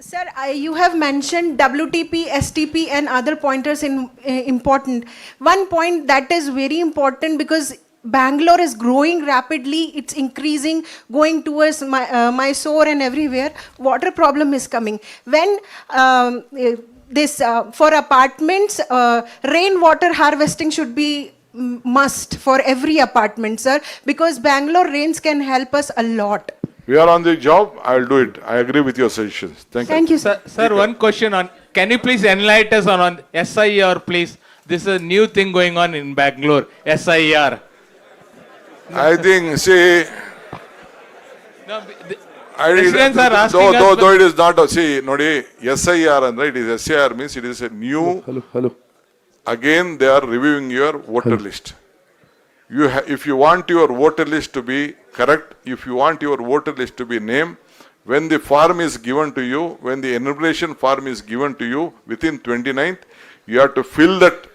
Sir, you have mentioned WTP, STP, and other pointers in important. One point that is very important because Bangalore is growing rapidly. It's increasing, going towards Mysore and everywhere. Water problem is coming. When this for apartments, rainwater harvesting should be must for every apartment, sir, because Bangalore rains can help us a lot. We are on the job. I will do it. I agree with your suggestions. Thank you. Thank you, sir. Sir, one question on, can you please enlighten us on SIR, please? This is a new thing going on in Bangalore, SIR. I think, see, No, residents are asking us though it is not, see, Nodi, SIR, and right, it is SIR means it is a new, Hello. again, they are reviewing your voter list. If you want your voter list to be correct, if you want your voter list to be named, when the form is given to you, when the enumeration form is given to you within 29th, you have to fill that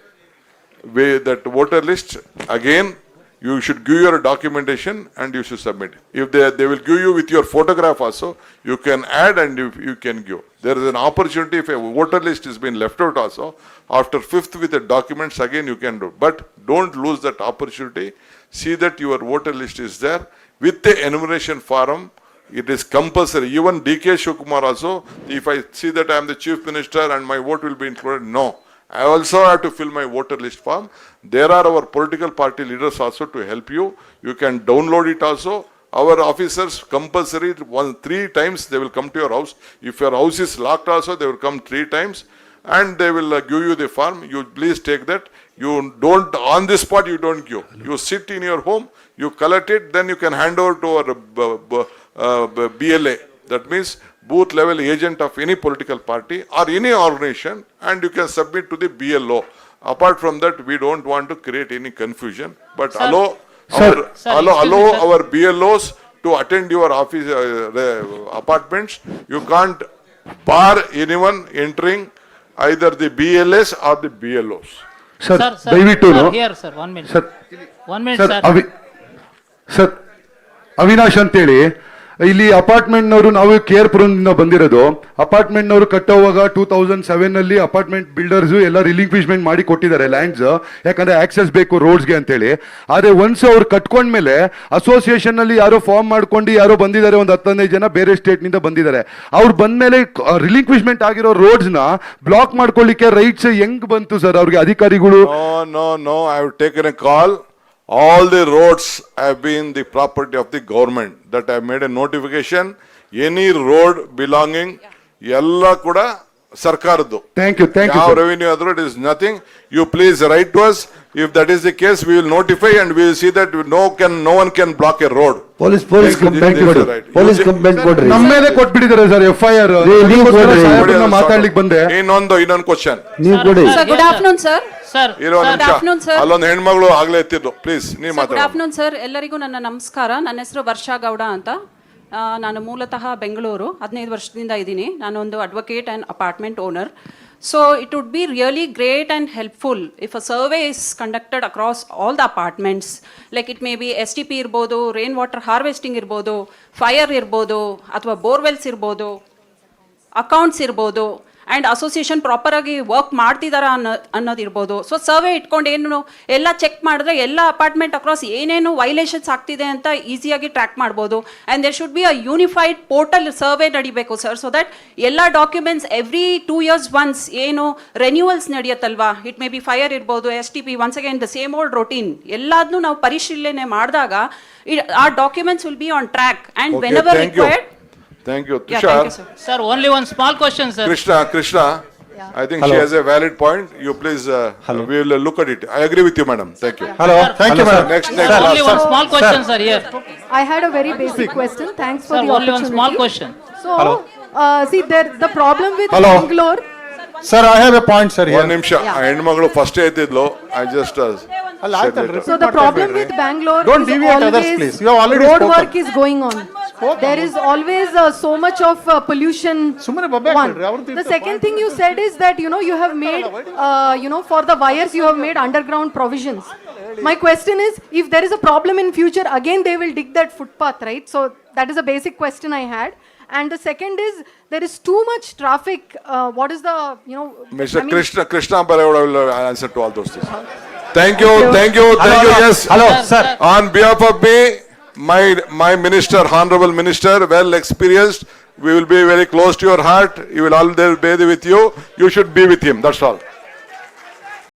voter list again. You should give your documentation and you should submit. If they will give you with your photograph also, you can add and you can give. There is an opportunity if a voter list has been left out also, after 5th with the documents again you can do. But don't lose that opportunity. See that your voter list is there. With the enumeration form, it is compulsory. Even DK Shivakumar also, if I see that I am the chief minister and my vote will be included, no. I also have to fill my voter list form. There are our political party leaders also to help you. You can download it also. Our officers compulsory 3 times they will come to your house. If your house is locked also, they will come 3 times and they will give you the form. You please take that. You don't, on the spot you don't give. You sit in your home, you collect it, then you can hand over to our BLA. That means booth level agent of any political party or any organization, and you can submit to the BLO. Apart from that, we don't want to create any confusion, but allow our BLOs to attend your office apartments. You can't bar anyone entering either the BLS or the BLOs. Sir, here, sir, 1 minute. Sir, 1 minute, sir. Sir Avinash ಅಂತೇಳಿ ಇಲ್ಲಿ ಅಪಾರ್ಟ್ಮೆಂಟ್ನವರು ನಾವು care ಪುರದಿಂದ ಬಂದಿರೋದು. ಅಪಾರ್ಟ್ಮೆಂಟ್ನವರು ಕಟ್ಟೋವಾಗ 2007 apartment builders ಎಲ್ಲ relinquishment ಮಾಡಿ ಕೊಟ್ಟಿದ್ದಾರೆ lands, ಯಾಕಂದ್ರೆ access ಬೇಕು ರೋಡ್ಸ್ಗೆ ಅಂತೇಳಿ. ಆದ್ರೆ ಒನ್ಸ್ ಅವ್ರು ಕಟ್ಕೊಂಡ್ಮೇಲೆ ಅಸೋಸಿಯೇಷನ್ ನಲ್ಲಿ ಯಾರೋ ಫಾರ್ಮ್ ಮಾಡ್ಕೊಂಡು ಯಾರೋ ಬಂದಿದ್ದಾರೆ, ಒಂದು 10-15 ಜನ ಬೇರೆ ಸ್ಟೇಟ್ ನಿಂದ ಬಂದಿದ್ದಾರೆ. ಅವ್ರು ಬಂದ್ಮೇಲೆ ರಿಲಿಂಕ್ವಿಶ್ಮೆಂಟ್ ಆಗಿರೋ ರೋಡ್ಸ್ ನ ಬ್ಲಾಕ್ ಮಾಡ್ಕೊಳ್ಳಿಕ್ಕೆ ರೈಟ್ಸ್ ಹೆಂಗ್ ಬಂತು ಸರ್ ಅವ್ರಿಗೆ ಅಧಿಕಾರಿಗಳು? No, I have taken a call. All the roads have been the property of the government. That I have made a notification. Any road belonging, yalla kuda sarkaradu. Thank you. Now revenue other it is nothing. You please write to us. If that is the case, we will notify and we will see that no one can block a road. Police complaint ಕೊಡ್ರಿ. ನಮ್ಮ ಮೇಲೆ ಕೊಟ್ಬಿಟ್ಟಿದ್ದಾರೆ sir FIR. ಮಾತಾಡ್ಲಿಕ್ಕೆ ಬಂದೆ. ಇನ್ನೊಂದು question ನೀವು ಕೊಡಿ. Sir, good afternoon, sir. Sir, Good afternoon, sir. ಅಲ್ಲೊಂದು ಹೆಣ್ಮಗಳು ಆಗ್ಲೇ ಎತ್ತಿದ್ದು. ಪ್ಲೀಸ್ ನೀವು ಗುಡ್ ಮಾತಾಡಿ. ಆಫ್ಟರ್ನೂನ್ ಸರ್, ಎಲ್ಲರಿಗೂ ನನ್ನ ನಮಸ್ಕಾರ. ನನ್ನ ಹೆಸರು ವರ್ಷಾ ಗೌಡ ಅಂತ. ನಾನು ಮೂಲತಃ ಬೆಂಗಳೂರು, 15 ವರ್ಷದಿಂದ ಇದ್ದೀನಿ. ನಾನೊಂದು advocate and apartment owner. So it would be really great and helpful if a survey is conducted across all the apartments. Like it may be STP ಇರ್ಬೋದು, ರೈನ್ ವಾಟರ್ ಹಾರ್ವೆಸ್ಟಿಂಗ್ ಇರ್ಬೋದು, ಫೈರ್ ಇರ್ಬೋದು, ಅಥವಾ ಬೋರ್ವೆಲ್ಸ್ ಇರ್ಬೋದು, accounts ಇರ್ಬೋದು, and association ಪ್ರಾಪರಾಗಿ work ಮಾಡ್ತಿದ್ದಾರಾ ಅನ್ನೋದಿರ್ಬೋದು. So survey ಇಟ್ಕೊಂಡು ಏನು ಎಲ್ಲ ಚೆಕ್ ಮಾಡಿದ್ರೆ ಎಲ್ಲ ಅಪಾರ್ಟ್ಮೆಂಟ್ ಅಕ್ರಾಸ್ ಏನೇನು ವೈಲೇಷನ್ಸ್ ಆಗ್ತಿದೆ ಅಂತ ಈಸಿಯಾಗಿ ಟ್ರ್ಯಾಕ್ ಮಾಡ್ಬೋದು. And there should be a unified portal survey ನಡಿಬೇಕು ಸರ್, ಸೊ ದಟ್ ಎಲ್ಲ ಡಾಕ್ಯುಮೆಂಟ್ಸ್ ಎವ್ರಿ 2 years ಒನ್ಸ್ ಏನು ರೆನ್ಯೂವಲ್ಸ್ ನಡೆಯುತ್ತಲ್ವಾ, ಇಟ್ ಮೇ ಬಿ ಫೈರ್ ಇರ್ಬೋದು, STP, once again the same old routine, ಎಲ್ಲದನ್ನೂ ನಾವು ಪರಿಶೀಲನೆ ಮಾಡಿದಾಗ ಆ documents will be on track and whenever required. Thank you. Yeah, thank you, sir. Sir, only one small question, sir. Krishna, I think she has a valid point. You please, we will look at it. I agree with you, madam. Thank you. Hello. Thank you, madam. Next. Sir, only one small question, sir, here. I had a very basic question. Thanks for Sir, the only one opportunity. small question. So, see, the problem with Hello. Bangalore. Sir, I have a point, sir. ಒಂದು ನಿಮಿಷ. ಹೆಣ್ಮಗಳು first ಎತ್ತಿದ್ಲು. I just So the problem with Bangalore Don't is deviate others, always please. You have already road spoken. work is going on. There is always so much of pollution. One. The second thing you said is that you have made for the wires you have made underground provisions. My question is, if there is a problem in future, again they will dig that footpath, right? So that is a basic question I had. And the second is there is too much traffic. What is the, you know, Mr. I mean, Krishna Baleoda will answer to all those things. Thank you. Yes. Hello, sir. On behalf of me, my minister, honorable minister, well experienced, we will be very close to your heart. He will always be with you. You should be with him. That's all.